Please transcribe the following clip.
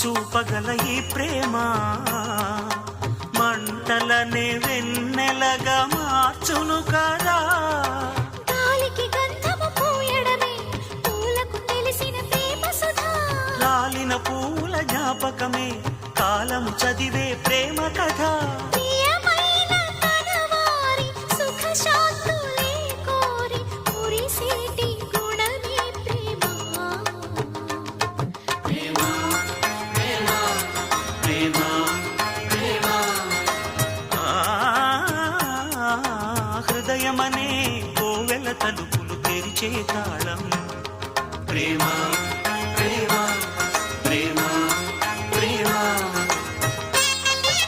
చూపగల ఈ ప్రేమ మంటలనే వెన్నెలగా మార్చును కదా. గాలికి గంధము పూయడమే పూలకు తెలిసిన ప్రేమ సుధా. రాలిన పూల జ్ఞాపకమే కాలము చదివే ప్రేమ కథ. ప్రియమైన తనవారి సుఖ శాంతులే కోరి మురిసేటి గుణమే ప్రేమ. ప్రేమ ప్రేమ ప్రేమ ప్రేమ. హృదయమనే కోవెల తలుపులు తెరిచే తాళం